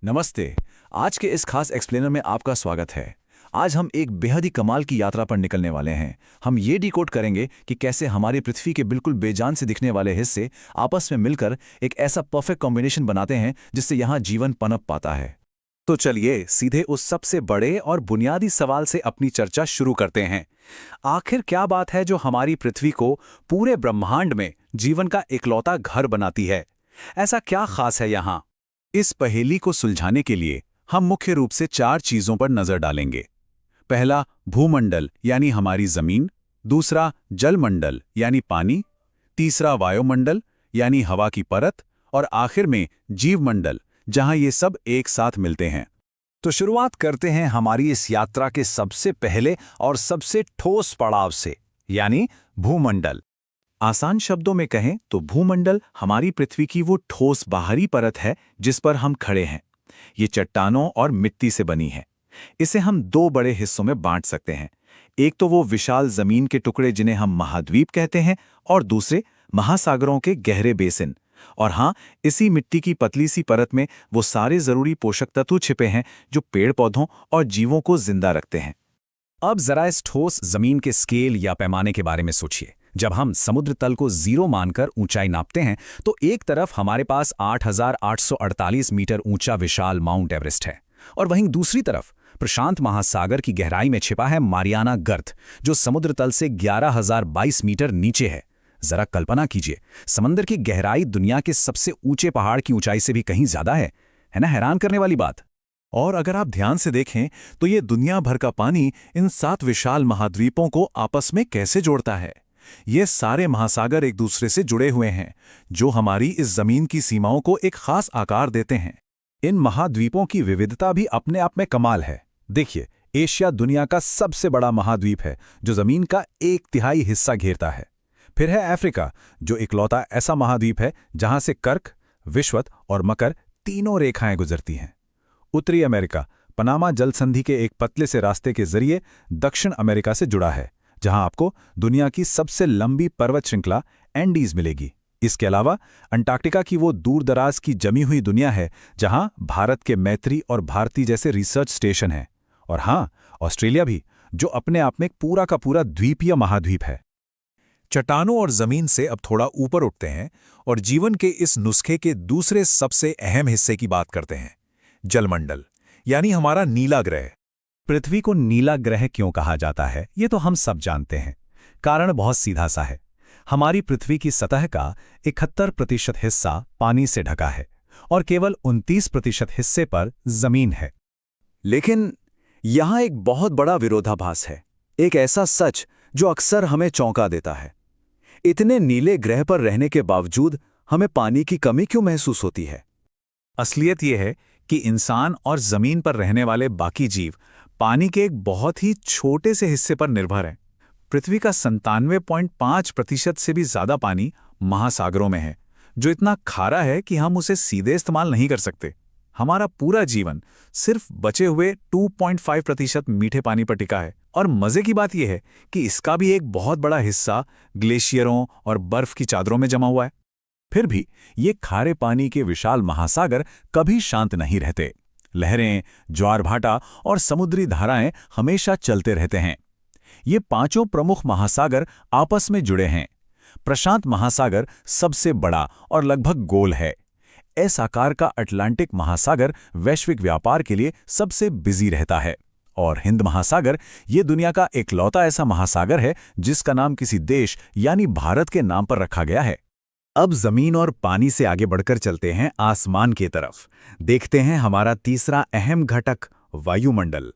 नमस्ते। आज के इस खास एक्सप्लेनर में आपका स्वागत है। आज हम एक बेहद ही कमाल की यात्रा पर निकलने वाले हैं। हम ये डिकोड करेंगे कि कैसे हमारी पृथ्वी के बिल्कुल बेजान से दिखने वाले हिस्से आपस में मिलकर एक ऐसा परफेक्ट कॉम्बिनेशन बनाते हैं जिससे यहाँ जीवन पनप पाता है। तो चलिए सीधे उस सबसे बड़े और बुनियादी सवाल से अपनी चर्चा शुरू करते हैं। आखिर क्या बात है जो हमारी पृथ्वी को पूरे ब्रह्मांड में जीवन का इकलौता घर बनाती है? ऐसा क्या खास है यहाँ? इस पहेली को सुलझाने के लिए हम मुख्य रूप से 4 चीजों पर नजर डालेंगे। पहला, भूमंडल यानी हमारी जमीन। दूसरा, जलमंडल यानी पानी। तीसरा, वायुमंडल यानी हवा की परत। और आखिर में जीवमंडल, जहां ये सब एक साथ मिलते हैं। तो शुरुआत करते हैं हमारी इस यात्रा के सबसे पहले और सबसे ठोस पड़ाव से, यानी भूमंडल। आसान शब्दों में कहें तो भूमंडल हमारी पृथ्वी की वो ठोस बाहरी परत है जिस पर हम खड़े हैं। ये चट्टानों और मिट्टी से बनी है। इसे हम 2 बड़े हिस्सों में बांट सकते हैं। एक तो वो विशाल जमीन के टुकड़े जिन्हें हम महाद्वीप कहते हैं, और दूसरे महासागरों के गहरे बेसिन। और हाँ, इसी मिट्टी की पतली सी परत में वो सारे जरूरी पोषक तत्व छिपे हैं जो पेड़ पौधों और जीवों को जिंदा रखते हैं। अब जरा इस ठोस जमीन के स्केल या पैमाने के बारे में सोचिए। जब हम समुद्र तल को 0 मानकर ऊंचाई नापते हैं तो एक तरफ हमारे पास 8,848 मीटर ऊंचा विशाल माउंट एवरेस्ट है, और वहीं दूसरी तरफ प्रशांत महासागर की गहराई में छिपा है मारियाना गर्त, जो समुद्र तल से 11,022 मीटर नीचे है। जरा कल्पना कीजिए, समंदर की गहराई दुनिया के सबसे ऊंचे पहाड़ की ऊंचाई से भी कहीं ज्यादा है ना? हैरान करने वाली बात। और अगर आप ध्यान से देखें तो ये दुनिया भर का पानी इन 7 विशाल महाद्वीपों को आपस में कैसे जोड़ता है। ये सारे महासागर एक दूसरे से जुड़े हुए हैं, जो हमारी इस जमीन की सीमाओं को एक खास आकार देते हैं। इन महाद्वीपों की विविधता भी अपने आप में कमाल है। देखिए, एशिया दुनिया का सबसे बड़ा महाद्वीप है जो जमीन का 1/3 हिस्सा घेरता है। फिर है अफ्रीका, जो इकलौता ऐसा महाद्वीप है जहां से कर्क, विषुवत और मकर तीनों रेखाएं गुजरती हैं। उत्तरी अमेरिका पनामा जल संधि के एक पतले से रास्ते के जरिए दक्षिण अमेरिका से जुड़ा है, जहां आपको दुनिया की सबसे लंबी पर्वत श्रृंखला एंडीज मिलेगी। इसके अलावा अंटार्कटिका की वो दूर-दराज की जमी हुई दुनिया है जहां भारत के मैत्री और भारती जैसे रिसर्च स्टेशन हैं। और हां, ऑस्ट्रेलिया भी, जो अपने आप में पूरा का पूरा द्वीपीय महाद्वीप है। चट्टानों और जमीन से अब थोड़ा ऊपर उठते हैं और जीवन के इस नुस्खे के दूसरे सबसे अहम हिस्से की बात करते हैं, जलमंडल यानी हमारा नीला ग्रह। पृथ्वी को नीला ग्रह क्यों कहा जाता है, ये तो हम सब जानते हैं। कारण बहुत सीधा सा है। हमारी पृथ्वी की सतह का 71% हिस्सा पानी से ढका है और केवल 29% हिस्से पर जमीन है। लेकिन यहां एक बहुत बड़ा विरोधाभास है, एक ऐसा सच जो अक्सर हमें चौंका देता है। इतने नीले ग्रह पर रहने के बावजूद हमें पानी की कमी क्यों महसूस होती है? असलियत यह है कि इंसान और जमीन पर रहने वाले बाकी जीव पानी के एक बहुत ही छोटे से हिस्से पर निर्भर हैं। पृथ्वी का 97.5% से भी ज्यादा पानी महासागरों में है, जो इतना खारा है कि हम उसे सीधे इस्तेमाल नहीं कर सकते। हमारा पूरा जीवन सिर्फ बचे हुए 2.5% मीठे पानी पर टिका है। और मजे की बात यह है कि इसका भी एक बहुत बड़ा हिस्सा ग्लेशियरों और बर्फ की चादरों में जमा हुआ है। फिर भी ये खारे पानी के विशाल महासागर कभी शांत नहीं रहते। लहरें, ज्वार भाटा और समुद्री धाराएं हमेशा चलते रहते हैं। ये 5 प्रमुख महासागर आपस में जुड़े हैं। प्रशांत महासागर सबसे बड़ा और लगभग गोल है। इस आकार का अटलांटिक महासागर वैश्विक व्यापार के लिए सबसे बिजी रहता है। और हिंद महासागर ये दुनिया का इकलौता ऐसा महासागर है जिसका नाम किसी देश यानी भारत के नाम पर रखा गया है। अब जमीन और पानी से आगे बढ़कर चलते हैं आसमान की तरफ। देखते हैं हमारा तीसरा अहम घटक, वायुमंडल।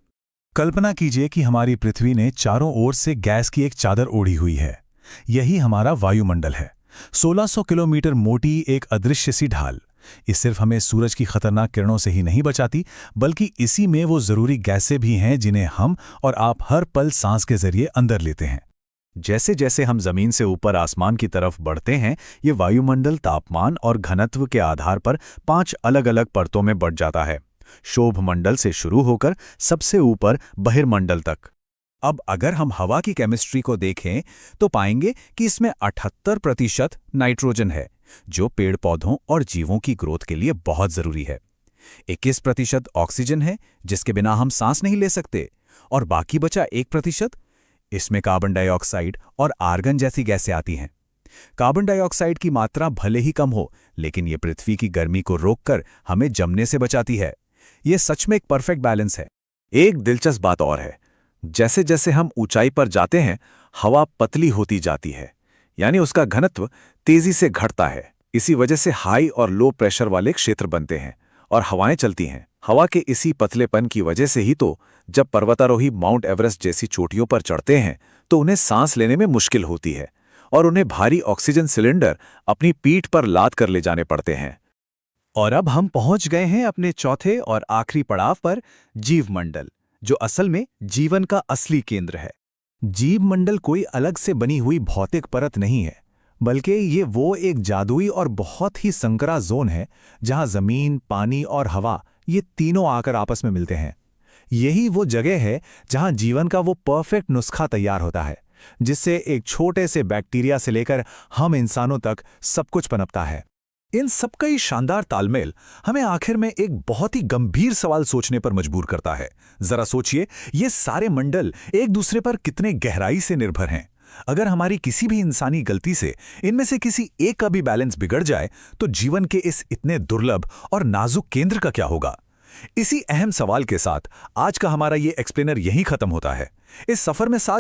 कल्पना कीजिए कि हमारी पृथ्वी ने चारों ओर से गैस की एक चादर ओढ़ी हुई है। यही हमारा वायुमंडल है। 1600 किलोमीटर मोटी एक अदृश्य सी ढाल। ये सिर्फ हमें सूरज की खतरनाक किरणों से ही नहीं बचाती, बल्कि इसी में वो जरूरी गैसें भी हैं जिन्हें हम और आप हर पल सांस के जरिए अंदर लेते हैं। जैसे जैसे हम जमीन से ऊपर आसमान की तरफ बढ़ते हैं, ये वायुमंडल तापमान और घनत्व के आधार पर 5 अलग-अलग परतों में बढ़ जाता है, शोभ मंडल से शुरू होकर सबसे ऊपर बहिर्मंडल तक। अब अगर हम हवा की केमिस्ट्री को देखें तो पाएंगे कि इसमें 78% नाइट्रोजन है, जो पेड़ पौधों और जीवों की ग्रोथ के लिए बहुत जरूरी है। 21% ऑक्सीजन है, जिसके बिना हम सांस नहीं ले सकते, और बाकी बचा 1%। इसमें कार्बन डाइऑक्साइड और आर्गन जैसी गैसें आती हैं। कार्बन डाइऑक्साइड की मात्रा भले ही कम हो, लेकिन ये पृथ्वी की गर्मी को रोककर हमें जमने से बचाती है। ये सच में एक परफेक्ट बैलेंस है। एक दिलचस्प बात और है, जैसे जैसे हम ऊंचाई पर जाते हैं हवा पतली होती जाती है, यानी उसका घनत्व तेजी से घटता है। इसी वजह से हाई और लो प्रेशर वाले क्षेत्र बनते हैं और हवाएं चलती हैं। हवा के इसी पतलेपन की वजह से ही तो जब पर्वतारोही माउंट एवरेस्ट जैसी चोटियों पर चढ़ते हैं तो उन्हें सांस लेने में मुश्किल होती है और उन्हें भारी ऑक्सीजन सिलेंडर अपनी पीठ पर लाद कर ले जाने पड़ते हैं। और अब हम पहुंच गए हैं अपने चौथे और आखिरी पड़ाव पर, जीवमंडल, जो असल में जीवन का असली केंद्र है। जीवमंडल कोई अलग से बनी हुई भौतिक परत नहीं है, बल्कि ये वो एक जादुई और बहुत ही संकरा जोन है जहां जमीन, पानी और हवा ये तीनों आकर आपस में मिलते हैं। यही वो जगह है जहां जीवन का वो परफेक्ट नुस्खा तैयार होता है, जिससे एक छोटे से बैक्टीरिया से लेकर हम इंसानों तक सब कुछ पनपता है। इन सबका ही शानदार तालमेल हमें आखिर में एक बहुत ही गंभीर सवाल सोचने पर मजबूर करता है। जरा सोचिए, ये सारे मंडल एक दूसरे पर कितने गहराई से निर्भर हैं। अगर हमारी किसी भी इंसानी गलती से इनमें से किसी एक का भी बैलेंस बिगड़ जाए तो जीवन के इस इतने दुर्लभ और नाजुक केंद्र का क्या होगा? इसी अहम सवाल के साथ आज का हमारा ये एक्सप्लेनर यहीं खत्म होता है। इस सफर में साथ